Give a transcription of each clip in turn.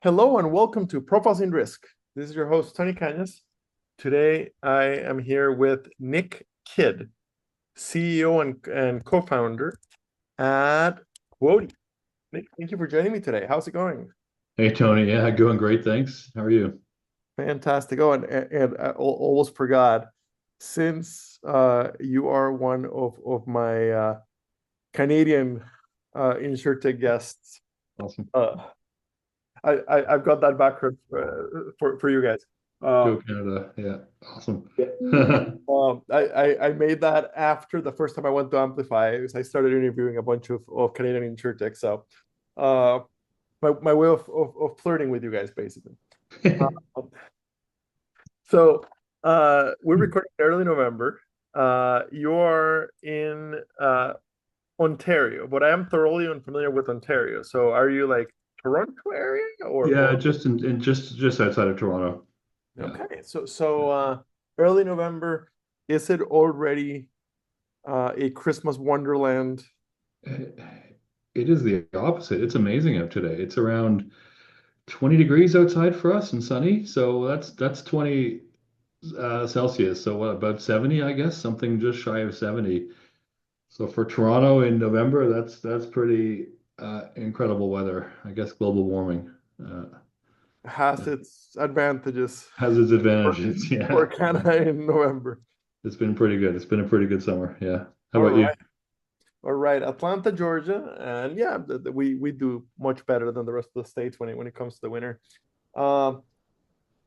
Hello and welcome to Profiles in Risk. This is your host, Tony Cañas. Today, I am here with Nick Kidd, CEO and co-founder at Quotey. Nick, thank you for joining me today. How's it going? Hey Tony, yeah, going great, thanks. How are you? Fantastic. Oh, and I almost forgot, since you are one of my Canadian Insurtech guests, Awesome. uh, I've got that background for you guys. Go Um, Canada. Yeah, awesome. Yeah. I made that after the first time I went to Amplify. I started interviewing a bunch of Canadian Insurtech. So uh, my way of flirting with you guys, basically. Um, so we're recording in early November. You're in Ontario, but I am thoroughly unfamiliar with Ontario. So are you like Toronto area Yeah, or just in just outside of Toronto. Yeah. okay. So early November, is it already a Christmas wonderland? It is the opposite. It's amazing out today. It's around 20 degrees outside for us and sunny. So that's 20 Celsius. So what, about 70, I guess, something just shy of 70. So for Toronto in November, that's pretty incredible weather. I guess global warming Has its advantages has its for, advantages. for Yeah. Canada in November. It's been pretty good. It's been a pretty good summer. Yeah. How All about you? right. All right. Atlanta, Georgia. And yeah, we do much better than the rest of the states when it comes to the winter. Um,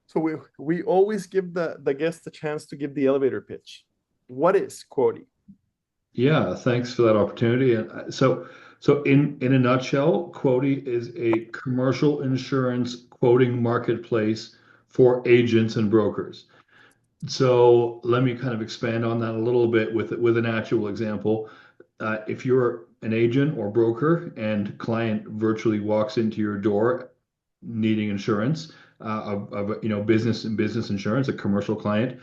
so we always give the guests a chance to give the elevator pitch. What is Quotey? Yeah, thanks for that opportunity. And so in a nutshell, Quotey is a commercial insurance quoting marketplace for agents and brokers. So let me kind of expand on that a little bit with an actual example. If you're an agent or broker and client virtually walks into your door needing insurance of business insurance, a commercial client,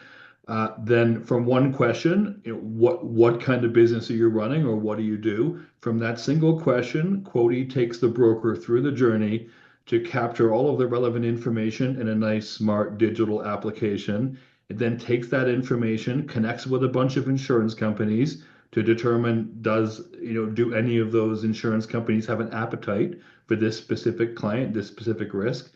then from one question, what kind of business are you running or what do you do? From that single question, Quotey takes the broker through the journey to capture all of the relevant information in a nice, smart digital application. It then takes that information, connects with a bunch of insurance companies to determine do any of those insurance companies have an appetite for this specific client, this specific risk.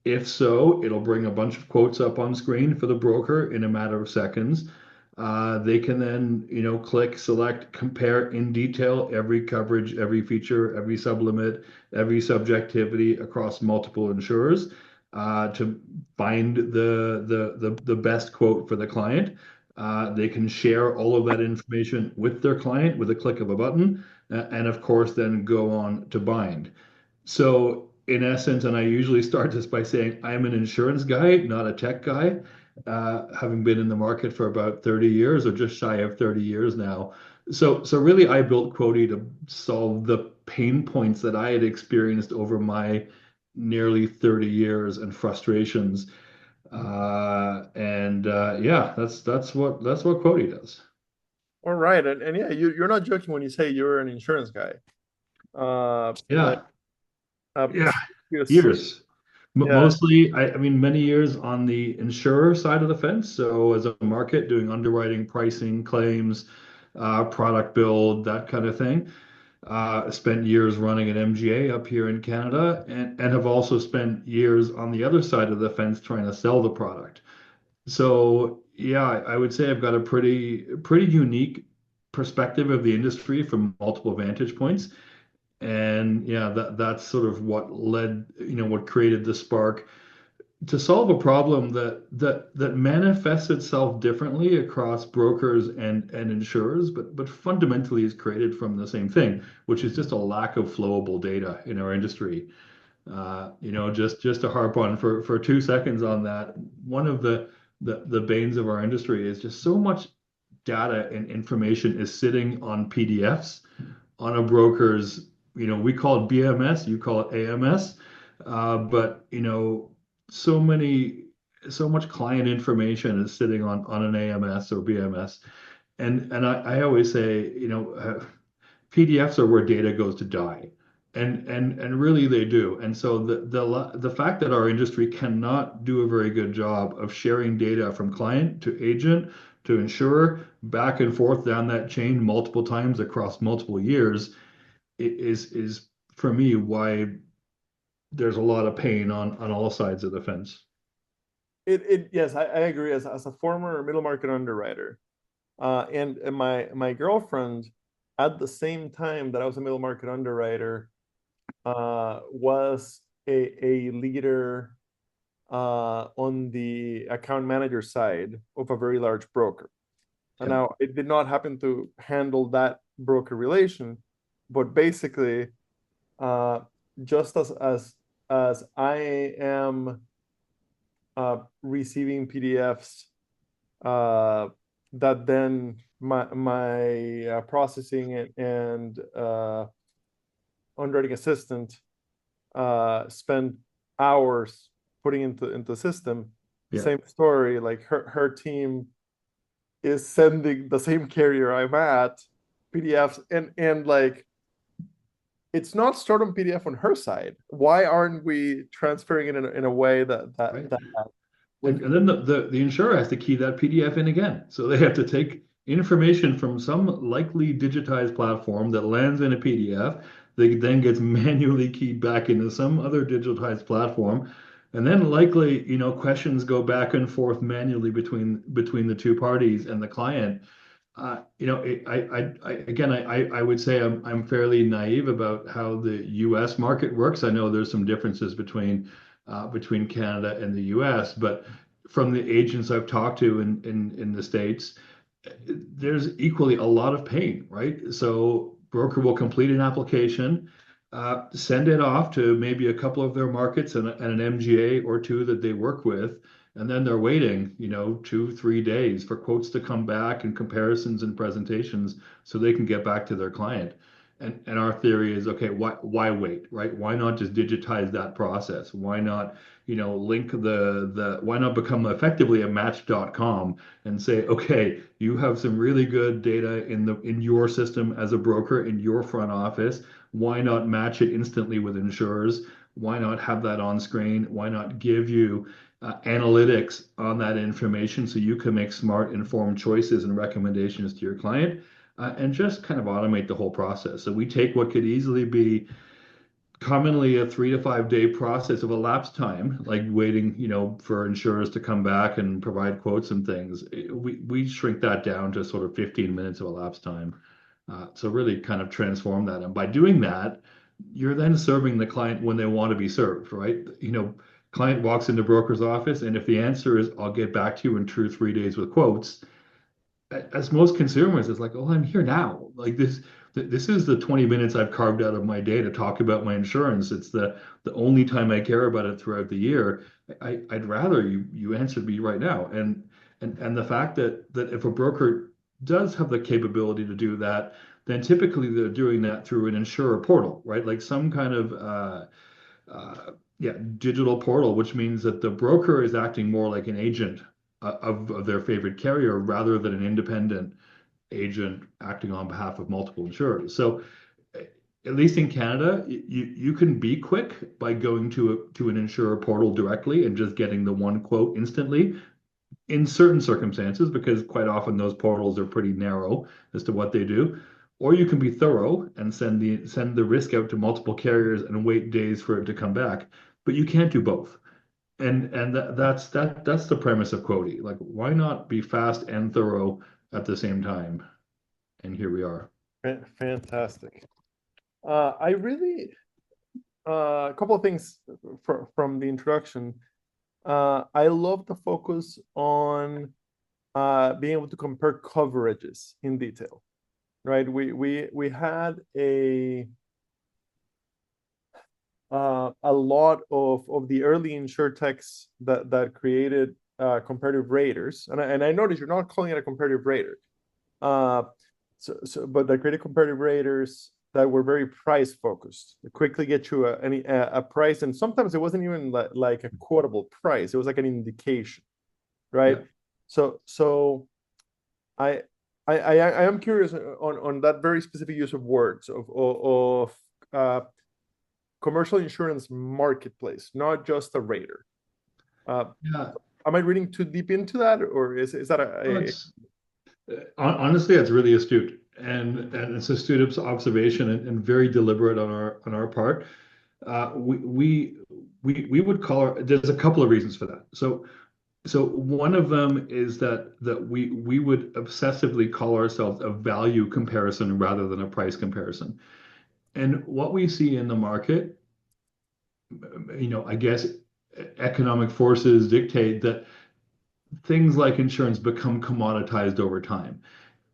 If so, it'll bring a bunch of quotes up on screen for the broker in a matter of seconds. They can then, click, select, compare in detail every coverage, every feature, every sublimit, every subjectivity across multiple insurers to find the best quote for the client. They can share all of that information with their client with a click of a button, and of course, then go on to bind. So, in essence, and I usually start this by saying I'm an insurance guy, not a tech guy, having been in the market for about 30 years or just shy of 30 years now. So really, I built Quotey to solve the pain points that I had experienced over my nearly 30 years and frustrations. And yeah, that's what Quotey does. All right. And yeah, you're not joking when you say you're an insurance guy. Like Yeah, yeah, yes. years. Yeah. Mostly, I mean, many years on the insurer side of the fence. So, as a market, doing underwriting, pricing, claims, product build, that kind of thing. Spent years running an MGA up here in Canada, and have also spent years on the other side of the fence trying to sell the product. So, yeah, I would say I've got a pretty unique perspective of the industry from multiple vantage points. And yeah, that's sort of what led, what created the spark to solve a problem that manifests itself differently across brokers and insurers, but fundamentally is created from the same thing, which is just a lack of flowable data in our industry. Just to harp on for 2 seconds on that, one of the banes of our industry is just so much data and information is sitting on PDFs on a broker's, we call it BMS, you call it AMS, but so much client information is sitting on an AMS or BMS, and I always say, PDFs are where data goes to die, And really they do. And so the fact that our industry cannot do a very good job of sharing data from client to agent to insurer back and forth down that chain multiple times across multiple years is for me why there's a lot of pain on all sides of the fence. Yes, I agree. As a former middle market underwriter, and my girlfriend, at the same time that I was a middle market underwriter, was a leader on the account manager side of a very large broker. And Yeah. now it did not happen to handle that broker relation, but basically, uh, just as I am receiving PDFs that then my processing and underwriting assistant spend hours putting into the system. Yeah. Same story, like her team is sending the same carrier I'm at PDFs and like it's not stored on PDF on her side. Why aren't we transferring it in a way Right. that And, would and then the insurer has to key that PDF in again. So they have to take information from some likely digitized platform that lands in a PDF that then gets manually keyed back into some other digitized platform. And then likely, questions go back and forth manually between the two parties and the client. Again, I would say I'm fairly naive about how the U.S. market works. I know there's some differences between Canada and the U.S., but from the agents I've talked to in the States, there's equally a lot of pain, right? So broker will complete an application, send it off to maybe a couple of their markets and an MGA or two that they work with, and then they're waiting, 2, 3 days for quotes to come back and comparisons and presentations so they can get back to their client. And our theory is, okay, why wait, right? Why not just digitize that process? Why not, link why not become effectively a match.com and say, okay, you have some really good data in your system as a broker in your front office. Why not match it instantly with insurers? Why not have that on screen? Why not give you analytics on that information so you can make smart, informed choices and recommendations to your client, and just kind of automate the whole process. So we take what could easily be commonly a 3 to 5 day process of elapsed time, like waiting, for insurers to come back and provide quotes and things. We shrink that down to sort of 15 minutes of elapsed time. So really kind of transform that. And by doing that, you're then serving the client when they want to be served, right? Client walks into broker's office, and if the answer is, I'll get back to you in 2 or 3 days with quotes, as most consumers, it's like, oh, I'm here now. Like this is the 20 minutes I've carved out of my day to talk about my insurance. It's the only time I care about it throughout the year. I'd rather you answer me right now. And the fact that if a broker does have the capability to do that, then typically they're doing that through an insurer portal, right? Like some kind of yeah, digital portal, which means that the broker is acting more like an agent of their favorite carrier rather than an independent agent acting on behalf of multiple insurers. So at least in Canada, you can be quick by going to an insurer portal directly and just getting the one quote instantly in certain circumstances, because quite often those portals are pretty narrow as to what they do. Or you can be thorough and send the risk out to multiple carriers and wait days for it to come back. But you can't do both. And that's the premise of Quotey. Like, why not be fast and thorough at the same time? And here we are. fantastic. I really a couple of things from the introduction. I love the focus on being able to compare coverages in detail, right? We had a lot of the early insurtechs that created comparative raters, and I noticed you're not calling it a comparative rater. But they created comparative raters that were very price focused. They quickly get you a price, and sometimes it wasn't even like a quotable price. It was like an indication, right? Yeah. So I I am curious on that very specific use of words of commercial insurance marketplace, not just a rater. Uh, Yeah, am I reading too deep into that, or is that well, it's honestly, it's really astute, and it's astute observation and very deliberate on our part. We would call there's a couple of reasons for that. So one of them is that we would obsessively call ourselves a value comparison rather than a price comparison. And what we see in the market, I guess economic forces dictate that things like insurance become commoditized over time.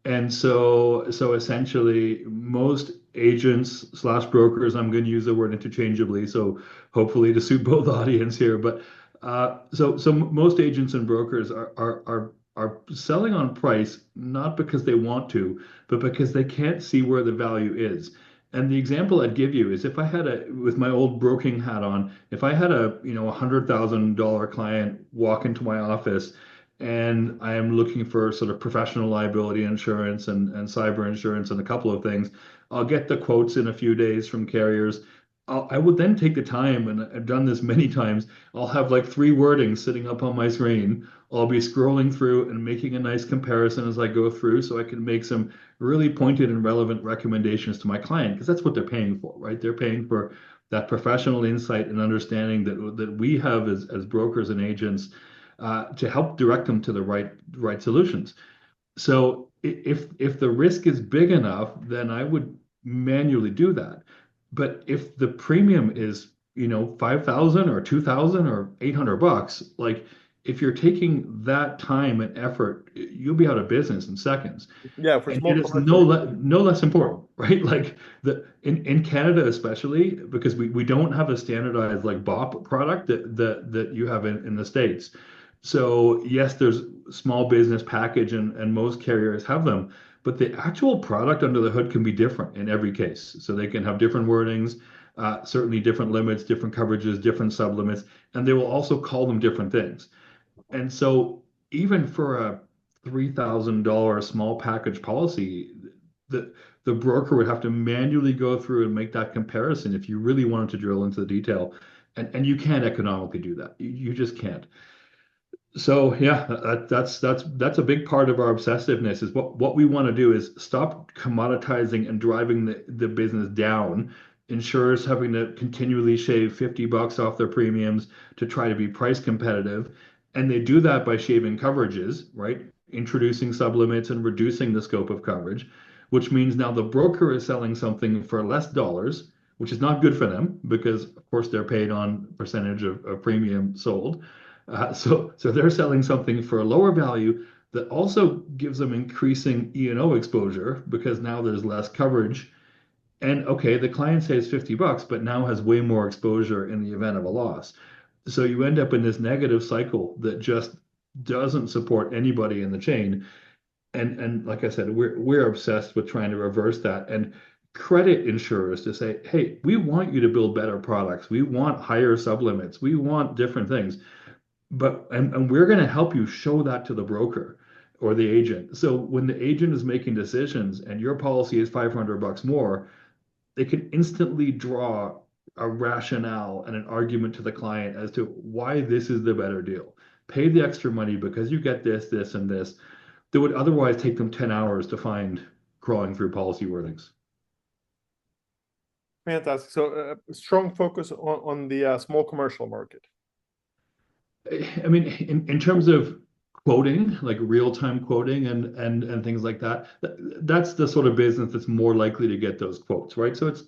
And so essentially, most agents slash brokers, I'm going to use the word interchangeably, so hopefully to suit both audience here, but so most agents and brokers are selling on price not because they want to, but because they can't see where the value is. And the example I'd give you is if I had with my old broking hat on, if I had $100,000 client walk into my office and I am looking for sort of professional liability insurance and cyber insurance and a couple of things. I'll get the quotes in a few days from carriers. I would then take the time, and I've done this many times. I'll have like three wordings sitting up on my screen. I'll be scrolling through and making a nice comparison as I go through so I can make some really pointed and relevant recommendations to my client because that's what they're paying for, right? They're paying for that professional insight and understanding that we have as brokers and agents to help direct them to the right solutions. So if the risk is big enough, then I would manually do that. But if the premium is 5,000 or 2,000 or $800, like if you're taking that time and effort, you'll be out of business in seconds. yeah, for And small it is commercial. no less important, right? Like in Canada especially, because we don't have a standardized like BOP product that you have in the States. So yes, there's small business package and most carriers have them, but the actual product under the hood can be different in every case. So they can have different wordings, certainly different limits, different coverages, different sublimits, and they will also call them different things. And so even for a $3,000 small package policy, the broker would have to manually go through and make that comparison if you really wanted to drill into the detail. And you can't economically do that. You just can't. So yeah, that's a big part of our obsessiveness is what we want to do is stop commoditizing and driving the business down. Insurers having to continually shave $50 off their premiums to try to be price competitive. And they do that by shaving coverages, right? Introducing sublimits and reducing the scope of coverage, which means now the broker is selling something for less dollars, which is not good for them because of course they're paid on percentage of premium sold. So they're selling something for a lower value that also gives them increasing E&O exposure because now there's less coverage. And okay, the client says $50, but now has way more exposure in the event of a loss. So you end up in this negative cycle that just doesn't support anybody in the chain. And like I said, we're obsessed with trying to reverse that and credit insurers to say, hey, we want you to build better products. We want higher sublimits. We want different things and we're going to help you show that to the broker or the agent. So when the agent is making decisions and your policy is $500 more, they can instantly draw a rationale and an argument to the client as to why this is the better deal. Pay the extra money because you get this, this, and this that would otherwise take them 10 hours to find crawling through policy wordings. Fantastic. So strong focus on the small commercial market. I mean, in terms of quoting, like real-time quoting and things like that, that's the sort of business that's more likely to get those quotes, right? So it's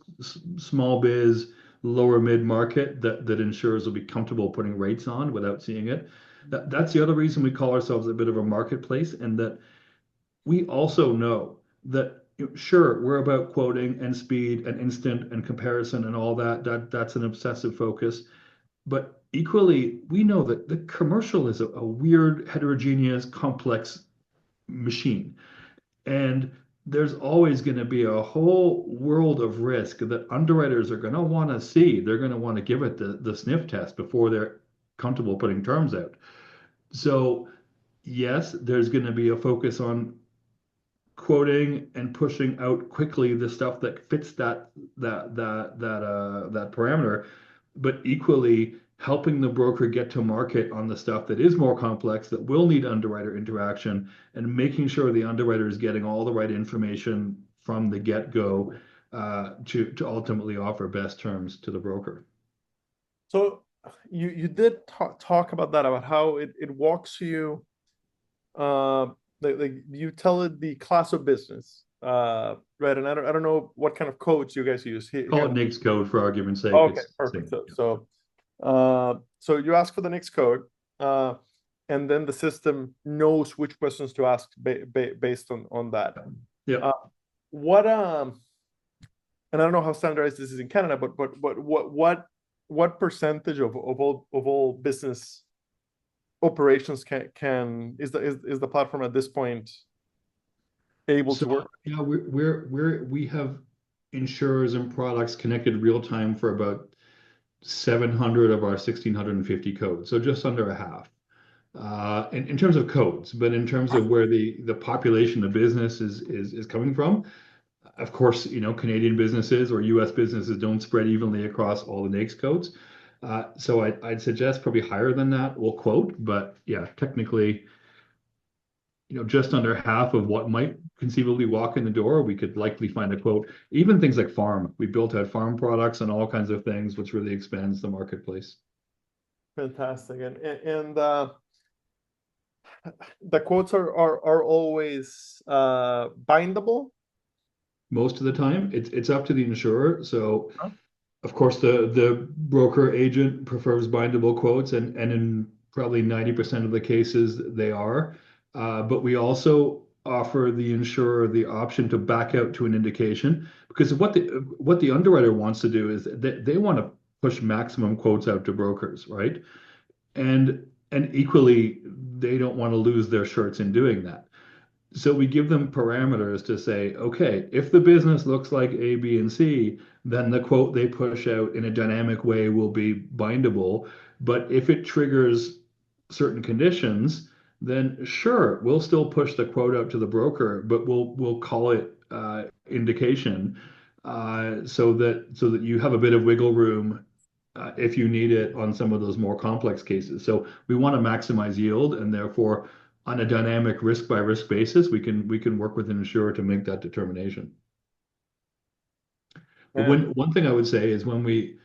small biz, lower mid-market that insurers will be comfortable putting rates on without seeing it. That's the other reason we call ourselves a bit of a marketplace, and that we also know that sure, we're about quoting and speed and instant and comparison and all that. That's an obsessive focus. But equally, we know that the commercial is a weird, heterogeneous, complex machine. And there's always going to be a whole world of risk that underwriters are going to want to see. They're going to want to give it the sniff test before they're comfortable putting terms out. So, yes, there's going to be a focus on quoting and pushing out quickly the stuff that fits that parameter, but equally helping the broker get to market on the stuff that is more complex that will need underwriter interaction, and making sure the underwriter is getting all the right information from the get-go to ultimately offer best terms to the broker. So you did talk about that, about how it walks you, uh like you tell it the class of business, right? And I don't know what kind of codes you guys use Call here. it NAICS code for argument's sake. Okay, It's the perfect. same. So you ask for the next code, uh and then the system knows which questions to ask based on that. Yeah. uh what and I don't know how standardized this is in Canada, but what percentage of all business operations can is the platform at this point able So to work? yeah, we have insurers and products connected real time for about 700 of our 1650 codes, so just under a half. In terms of codes, but in terms of where the population of business is coming from, of course, Canadian businesses or U.S. businesses don't spread evenly across all the NAICS codes. So I'd suggest probably higher than that we'll quote, but yeah, technically, just under half of what might conceivably walk in the door, we could likely find a quote. Even things like farm, we built out farm products and all kinds of things, which really expands the marketplace. Fantastic. And the quotes are always bindable. Most of the time, it's up to the insurer. So Huh? of course, the broker agent prefers bindable quotes, and in probably 90% of the cases they are. But we also offer the insurer the option to back out to an indication, because what the underwriter wants to do is they want to push maximum quotes out to brokers, right? And equally, they don't want to lose their shirts in doing that. So we give them parameters to say, okay, if the business looks like A, B, and C, then the quote they push out in a dynamic way will be bindable. But if it triggers certain conditions, then sure, we'll still push the quote out to the broker, but we'll call it indication, so that you have a bit of wiggle room if you need it on some of those more complex cases. So we want to maximize yield, and therefore, on a dynamic risk by risk basis, we can work with an insurer to make that determination. But Yeah. one thing I would say is, when we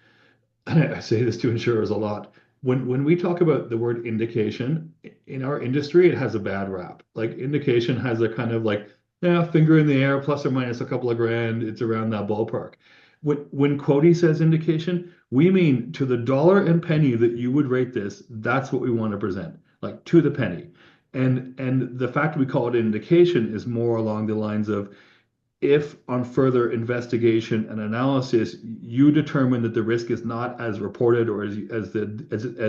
I say this to insurers a lot, when we talk about the word indication in our industry, it has a bad rap. Like, indication has a kind of like, yeah, finger in the air, plus or minus a couple of grand. It's around that ballpark. When Quotey says indication, we mean to the dollar and penny that you would rate this. That's what we want to present, like to the penny. And the fact we call it indication is more along the lines of, if on further investigation and analysis you determine that the risk is not as reported, or as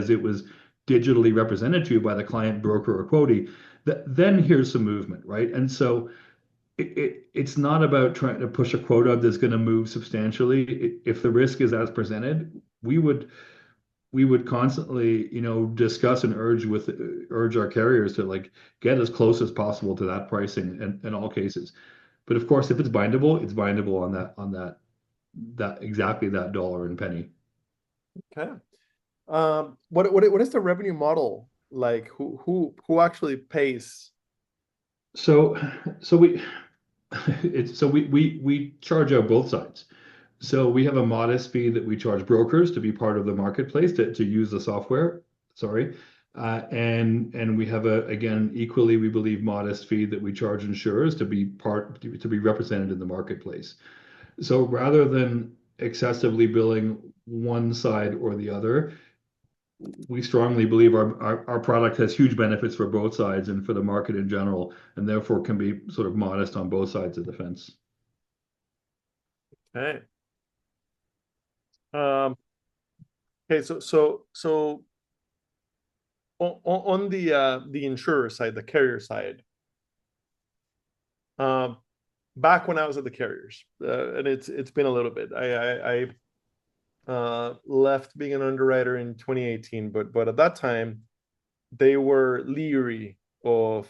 it was digitally represented to you by the client, broker, or quotey, then here's some movement, right? And so it's not about trying to push a quota that's going to move substantially. If the risk is as presented, we would constantly, discuss and urge our carriers to, like, get as close as possible to that pricing in all cases. But of course, if it's bindable on that exactly that dollar and penny. Okay. What is the revenue model like? Who actually pays? So so we we charge out both sides. So we have a modest fee that we charge brokers to be part of the marketplace, to use the software. Sorry. And we have, again, equally, we believe, modest fee that we charge insurers to be represented in the marketplace. So rather than excessively billing one side or the other, we strongly believe our product has huge benefits for both sides and for the market in general, and therefore can be sort of modest on both sides of the fence. Okay. Um, okay, so on the insurer side, the carrier side, um, back when I was at the carriers, and it's been a little bit. I left being an underwriter in 2018, but at that time they were leery of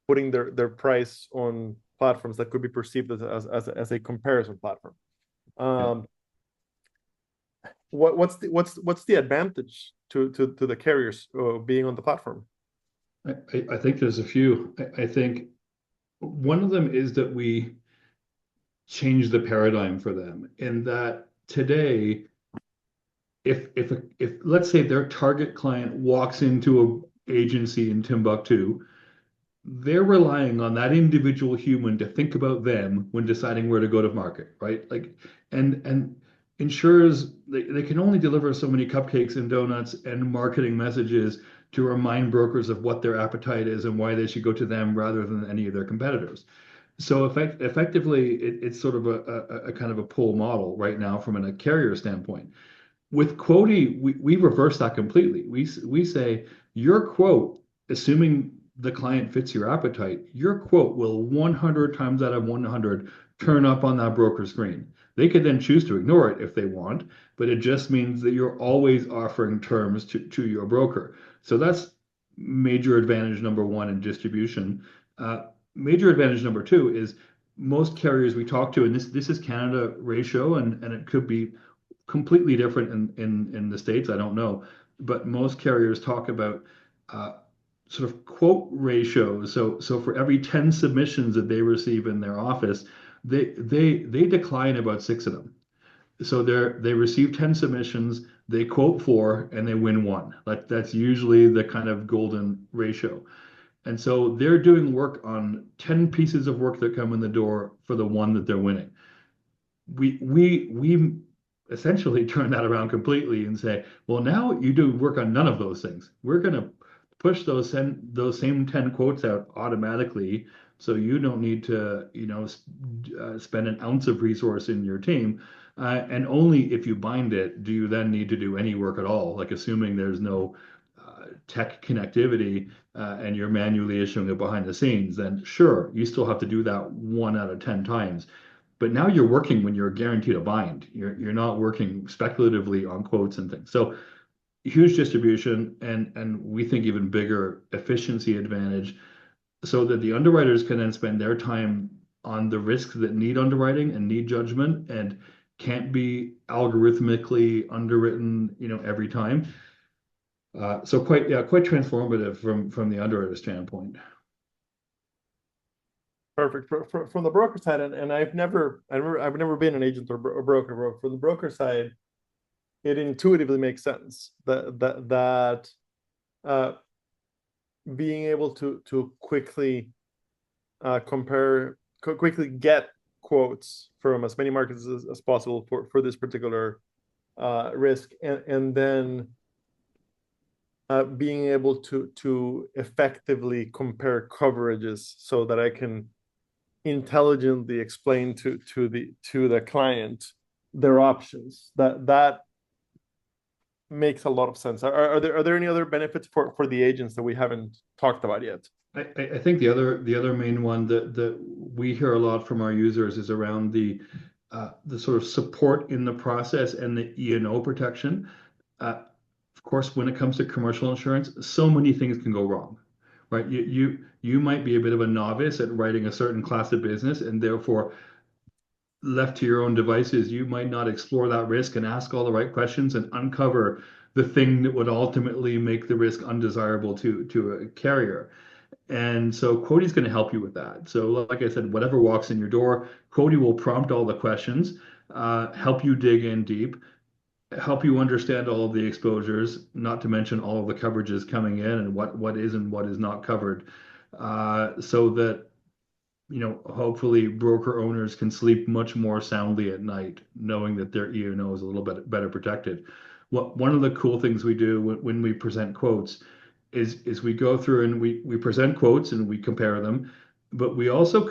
putting their price on platforms that could be perceived as a comparison platform. Yeah. What's the advantage to the carriers being on the platform? I think there's a few. I think one of them is that we change the paradigm for them in that today, if let's say their target client walks into a agency in Timbuktu, they're relying on that individual human to think about them when deciding where to go to market, right? Like, and insurers, they can only deliver so many cupcakes and donuts and marketing messages to remind brokers of what their appetite is and why they should go to them rather than any of their competitors. So effectively, it's sort of a kind of a pull model right now from a carrier standpoint. With Quotey, we reverse that completely. We say your quote, assuming the client fits your appetite, your quote will 100 times out of 100 turn up on that broker screen. They could then choose to ignore it if they want, but it just means that you're always offering terms to your broker. So that's major advantage number one in distribution. Major advantage number two is most carriers we talk to, and this is Canada ratio, and it could be completely different in the States. I don't know. But most carriers talk about sort of quote ratios. So for every 10 submissions that they receive in their office, they decline about six of them. So they receive 10 submissions, they quote four, and they win one. That's usually the kind of golden ratio. And so they're doing work on 10 pieces of work that come in the door for the one that they're winning. We essentially turn that around completely and say, well, now you do work on none of those things. We're going to push those same 10 quotes out automatically, so you don't need to, spend an ounce of resource in your team. And only if you bind it do you then need to do any work at all, like assuming there's no tech connectivity and you're manually issuing it behind the scenes, then sure, you still have to do that 1 out of 10 times. But now you're working when you're guaranteed a bind. You're not working speculatively on quotes and things. So huge distribution and we think even bigger efficiency advantage so that the underwriters can then spend their time on the risks that need underwriting and need judgment and can't be algorithmically underwritten, every time. So quite transformative from the underwriter standpoint. Perfect. From the broker side, and I've never been an agent or a broker. Bro. From the broker side, it intuitively makes sense that being able to quickly quickly get quotes from as many markets as possible for this particular risk, and then being able to effectively compare coverages so that I can intelligently explain to the client their options. That makes a lot of sense. Are there any other benefits for the agents that we haven't talked about yet? I think the other main one that we hear a lot from our users is around the sort of support in the process and the E&O protection. Of course, when it comes to commercial insurance, so many things can go wrong, right? You might be a bit of a novice at writing a certain class of business, and therefore, left to your own devices, you might not explore that risk and ask all the right questions and uncover the thing that would ultimately make the risk undesirable to a carrier. And so Quotey's going to help you with that. So like I said, whatever walks in your door, Quotey will prompt all the questions, help you dig in deep, help you understand all of the exposures, not to mention all of the coverages coming in and what is and what is not covered, so that hopefully broker owners can sleep much more soundly at night, knowing that their E&O is a little bit better protected. One of the cool things we do when we present quotes is we go through and we present quotes and we compare them, but we also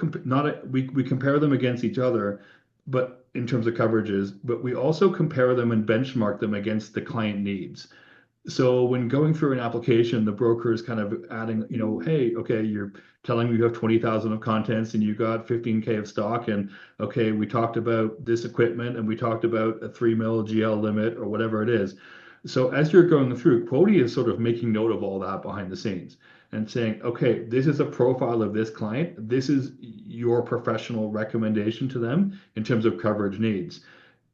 we compare them against each other, but in terms of coverages, but we also compare them and benchmark them against the client needs. So when going through an application, the broker is kind of adding, hey, okay, you're telling me you have 20,000 of contents and you got 15K of stock. And okay, we talked about this equipment and we talked about a 3 mil GL limit or whatever it is. So as you're going through, Quotey is sort of making note of all that behind the scenes. and saying, okay, this is a profile of this client. This is your professional recommendation to them in terms of coverage needs.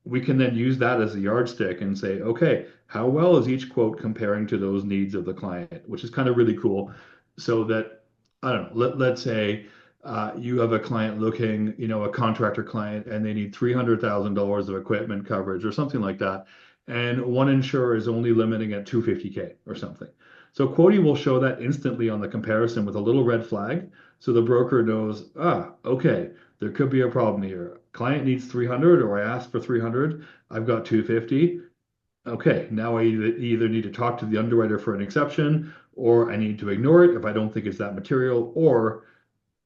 We can then use that as a yardstick and say, okay, how well is each quote comparing to those needs of the client, which is kind of really cool. So that, I don't know, let's say you have a client looking, a contractor client, and they need $300,000 of equipment coverage or something like that. And one insurer is only limiting at 250K or something. So Quotey will show that instantly on the comparison with a little red flag. So the broker knows, okay, there could be a problem here. Client needs 300 or I asked for 300. I've got 250. Okay, now I either need to talk to the underwriter for an exception or I need to ignore it if I don't think it's that material, or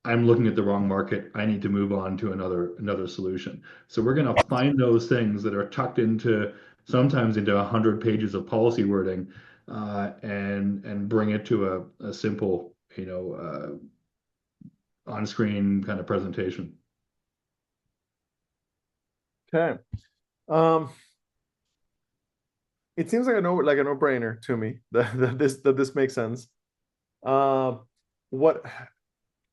I'm looking at the wrong market. I need to move on to another solution. So we're going to find those things that are tucked into sometimes into 100 pages of policy wording, and bring it to a simple, on-screen kind of presentation. Okay. It seems like a no-brainer to me that this makes sense. Uh, what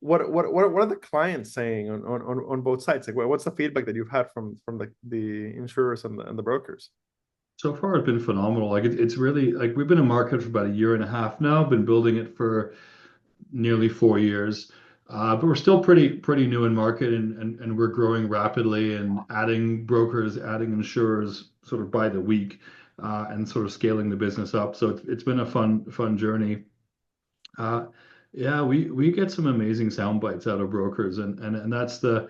what are the clients saying on both sides? Like, what's the feedback that you've had from the insurers and the brokers? So far, it's been phenomenal. Like it's really like we've been in market for about a year and a half now. Been building it for nearly 4 years, but we're still pretty new in market, and we're growing rapidly and adding brokers, adding insurers sort of by the week, and sort of scaling the business up. So it's been a fun journey. Uh, yeah, we get some amazing sound bites out of brokers, and that's uh,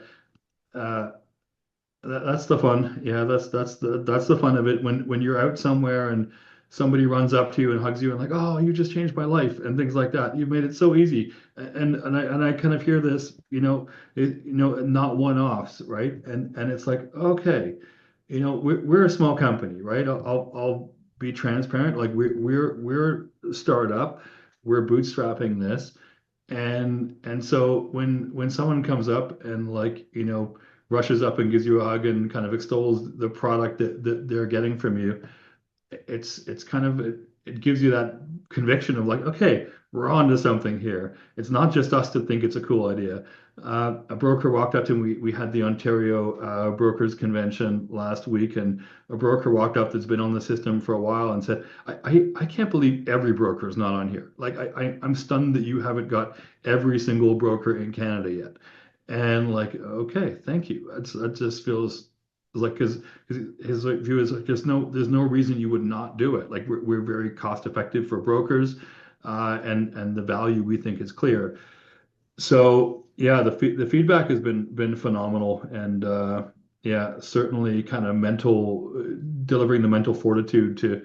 that's the fun. Yeah, that's the fun of it. When you're out somewhere and somebody runs up to you and hugs you and like, oh, you just changed my life and things like that. You've made it so easy. And I kind of hear this, not one-offs, right? And it's like, okay, we're a small company, right? I'll be transparent. Like we're a startup. We're bootstrapping this. And so when someone comes up and like, rushes up and gives you a hug and kind of extols the product that they're getting from you, it's kind of it gives you that conviction of like, okay, we're on to something here. It's not just us to think it's a cool idea. A broker walked up to me. We had the Ontario Brokers Convention last week, and a broker walked up that's been on the system for a while and said, I can't believe every broker is not on here. Like I'm stunned that you haven't got every single broker in Canada yet. And like, okay, thank you. That just feels like his view is like there's no reason you would not do it. Like we're very cost effective for brokers, and the value we think is clear. So yeah, the feedback has been phenomenal, and yeah, certainly kind of delivering the mental fortitude to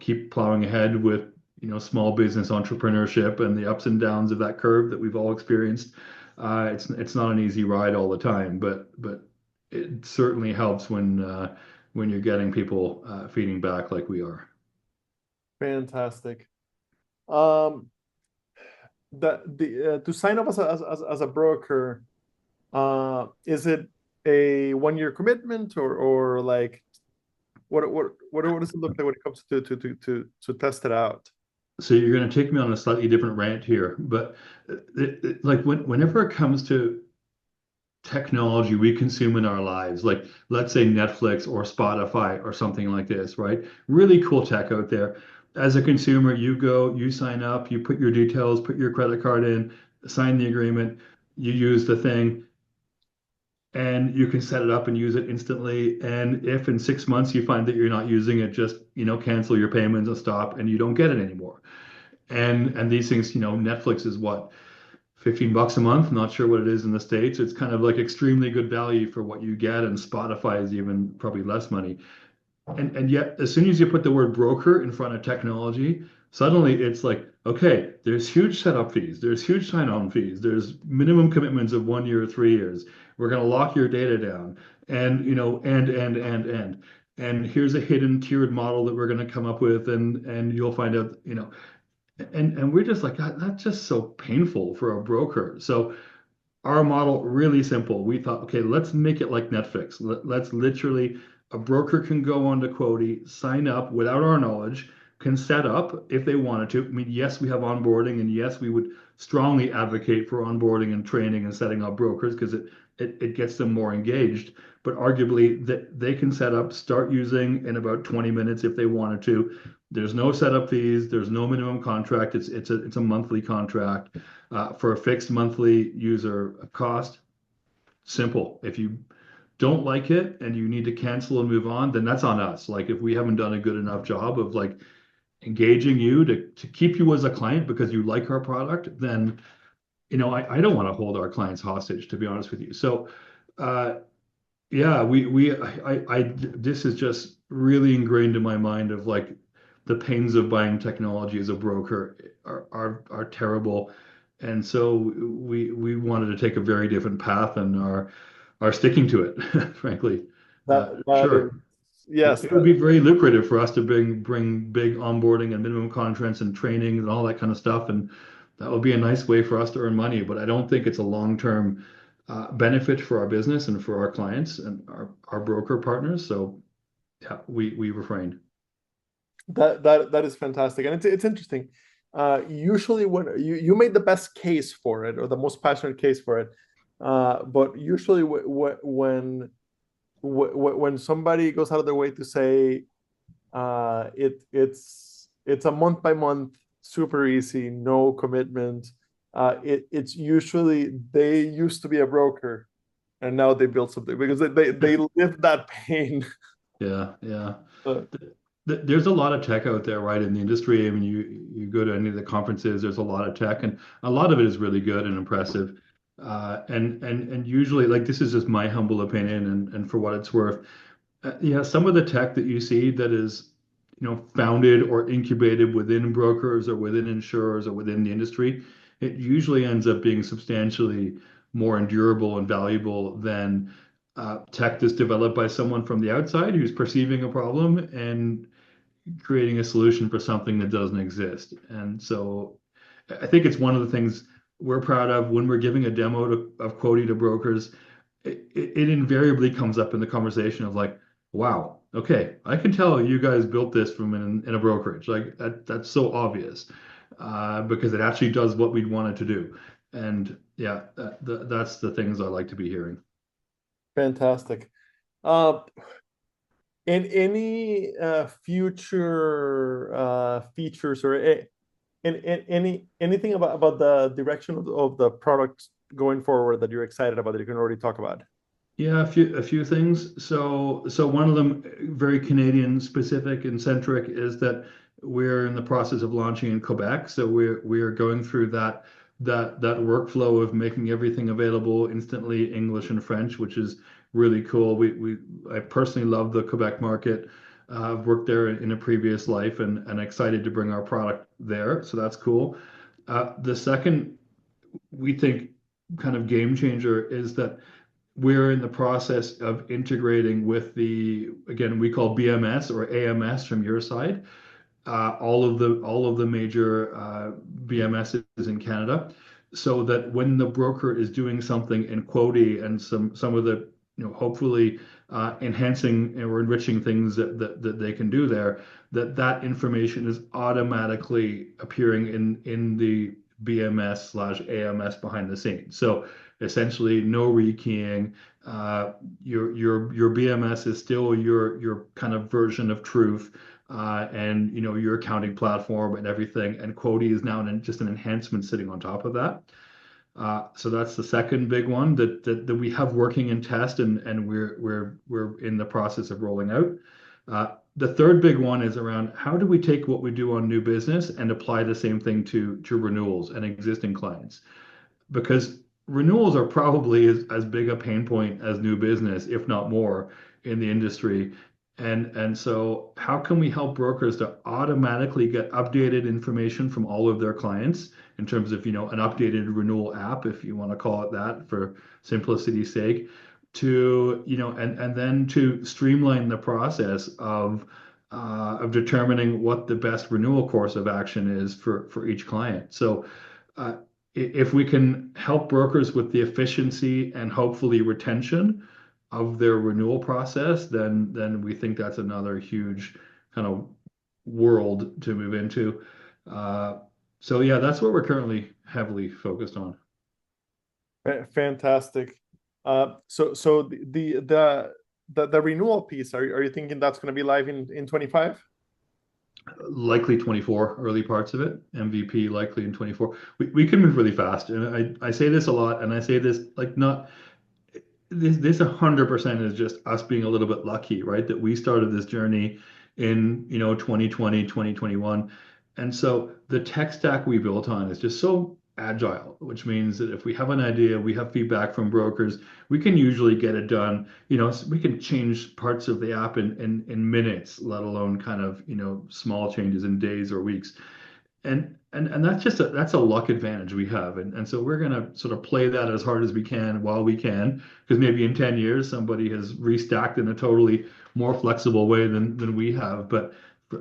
keep plowing ahead with small business entrepreneurship and the ups and downs of that curve that we've all experienced. It's not an easy ride all the time, but it certainly helps when you're getting people feeding back like we are. Fantastic. The to sign up as a broker, is it a 1 year commitment, or like what does it look like when it comes to test it out? So you're going to take me on a slightly different rant here, but like whenever it comes to technology we consume in our lives, like let's say Netflix or Spotify or something like this, right? Really cool tech out there. As a consumer, you go, you sign up, you put your details, put your credit card in, sign the agreement, you use the thing, and you can set it up and use it instantly. And if in 6 months you find that you're not using it, just cancel your payments and stop, and you don't get it anymore. And these things, Netflix is what, $15 a month? Not sure what it is in the States. It's kind of like extremely good value for what you get, and Spotify is even probably less money. And yet, as soon as you put the word broker in front of technology, suddenly it's like, okay, there's huge setup fees, there's huge sign-on fees, there's minimum commitments of 1 year or 3 years. We're going to lock your data down, and and here's a hidden tiered model that we're going to come up with, and you'll find out, and we're just like, God, that's just so painful for a broker. So our model really simple. We thought, okay, let's make it like Netflix. Let's literally, a broker can go on to Quotey, sign up without our knowledge, can set up if they wanted to. I mean, yes, we have onboarding, and yes, we would strongly advocate for onboarding and training and setting up brokers because it gets them more engaged. But arguably, that they can set up, start using in about 20 minutes if they wanted to. There's no setup fees. There's no minimum contract. It's a monthly contract for a fixed monthly user cost. Simple. If you don't like it and you need to cancel and move on, then that's on us. Like if we haven't done a good enough job of like engaging you to keep you as a client because you like our product, then I don't want to hold our clients hostage, to be honest with you. So uh, yeah, this is just really ingrained in my mind of like the pains of buying technology as a broker are terrible. And so we wanted to take a very different path and are sticking to it, frankly. That is, Sure. yes, It would be very lucrative for us to bring big onboarding and minimum contracts and training and all that kind of stuff, and that would be a nice way for us to earn money. But I don't think it's a long-term benefit for our business and for our clients and our broker partners. So yeah, we refrained. that is fantastic, and it's interesting. Usually, when you made the best case for it or the most passionate case for it, but usually when somebody goes out of their way to say it's a month by month, super easy, no commitment. It's usually they used to be a broker and now they build something because they live that pain. Yeah, yeah. Uh, There's a lot of tech out there, right, in the industry. I mean, you go to any of the conferences, there's a lot of tech, and a lot of it is really good and impressive. And usually, like this is just my humble opinion, and for what it's worth, yeah, some of the tech that you see that is, founded or incubated within brokers or within insurers or within the industry, it usually ends up being substantially more endurable and valuable than tech that's developed by someone from the outside who's perceiving a problem and creating a solution for something that doesn't exist. And so I think it's one of the things we're proud of when we're giving a demo of Quotey to brokers. It invariably comes up in the conversation of like, wow, okay, I can tell you guys built this from in a brokerage. Like that's so obvious because it actually does what we'd want it to do. And yeah, that's the things I like to be hearing. Fantastic. Uh, in any future features or anything about the direction of the product going forward that you're excited about that you can already talk about? Yeah, a few things. So one of them, very Canadian specific and centric, is that we're in the process of launching in Quebec. So we are going through that workflow of making everything available instantly, English and French, which is really cool. I personally love the Quebec market. I've worked there in a previous life and excited to bring our product there. So that's cool. The second we think kind of game changer is that we're in the process of integrating with again, we call BMS or AMS from your side, all of the major BMSs in Canada, so that when the broker is doing something in Quotey and some of the hopefully enhancing or enriching things that they can do there, that information is automatically appearing in the BMS/AMS behind the scenes. So essentially, no rekeying. Your BMS is still your kind of version of truth, and your accounting platform and everything. And Quotey is now just an enhancement sitting on top of that. So that's the second big one that we have working in test and we're in the process of rolling out. The third big one is around how do we take what we do on new business and apply the same thing to renewals and existing clients, because renewals are probably as big a pain point as new business, if not more, in the industry. And so how can we help brokers to automatically get updated information from all of their clients in terms of, an updated renewal app, if you want to call it that for simplicity's sake, and then to streamline the process of determining what the best renewal course of action is for each client. So if we can help brokers with the efficiency and hopefully retention of their renewal process, then we think that's another huge kind of world to move into. Uh, so yeah, that's what we're currently heavily focused on. Fantastic. So the renewal piece, are you thinking that's going to be live in 25? Likely 24, early parts of it. MVP likely in 24. We can move really fast. And I say this a lot, and I say this like not this 100% is just us being a little bit lucky, right? That we started this journey in, 2020, 2021. And so the tech stack we built on is just so agile, which means that if we have an idea, we have feedback from brokers, we can usually get it done. We can change parts of the app in minutes, let alone kind of, small changes in days or weeks. And that's a luck advantage we have, and so we're gonna sort of play that as hard as we can while we can, because maybe in 10 years somebody has restacked in a totally more flexible way than we have. But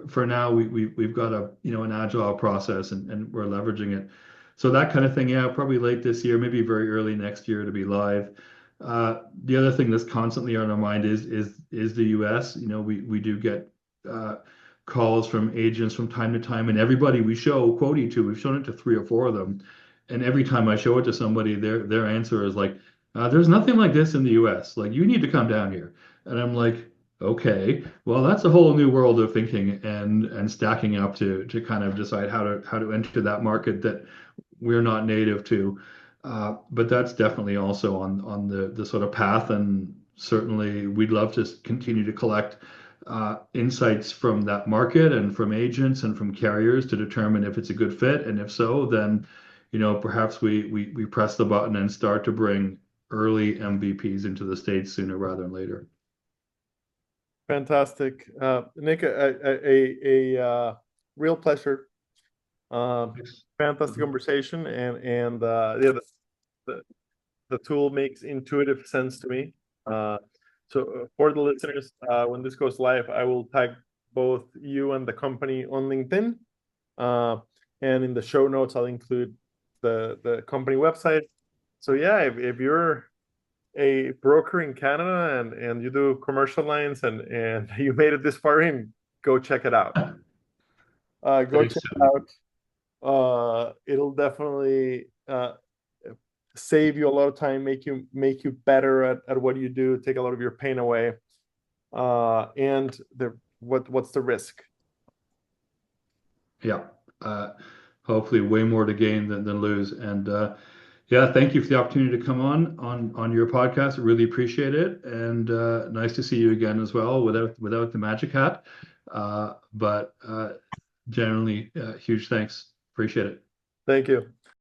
for now, we've got an agile process, and we're leveraging it. So that kind of thing, yeah, probably late this year, maybe very early next year to be live. The other thing that's constantly on our mind is the US. We do get uh, calls from agents from time to time, and everybody we show Quotey to, we've shown it to three or four of them, and every time I show it to somebody, their answer is like, "There's nothing like this in the U.S. Like, you need to come down here." And I'm like, "Okay, well, that's a whole new world of thinking and stacking up to kind of decide how to enter that market that we're not native to." But that's definitely also on the sort of path, and certainly we'd love to continue to collect insights from that market and from agents and from carriers to determine if it's a good fit. And if so, then, perhaps we press the button and start to bring early MVPs into the States sooner rather than later. Fantastic. Nick, a real pleasure. Fantastic conversation, and yeah, the, the tool makes intuitive sense to me. So for the listeners, when this goes live, I will tag both you and the company on LinkedIn. And in the show notes, I'll include the company website. So yeah, if you're a broker in Canada and you do commercial lines and you made it this far in, go check it out. Go Thanks, check it Tony. out. It'll definitely save you a lot of time, make you better at what you do, take a lot of your pain away. And what's the risk? Yeah. Hopefully way more to gain than lose. And yeah, thank you for the opportunity to come on your podcast. I really appreciate it. And nice to see you again as well without the magic hat. But generally, huge thanks. Appreciate it. Thank you.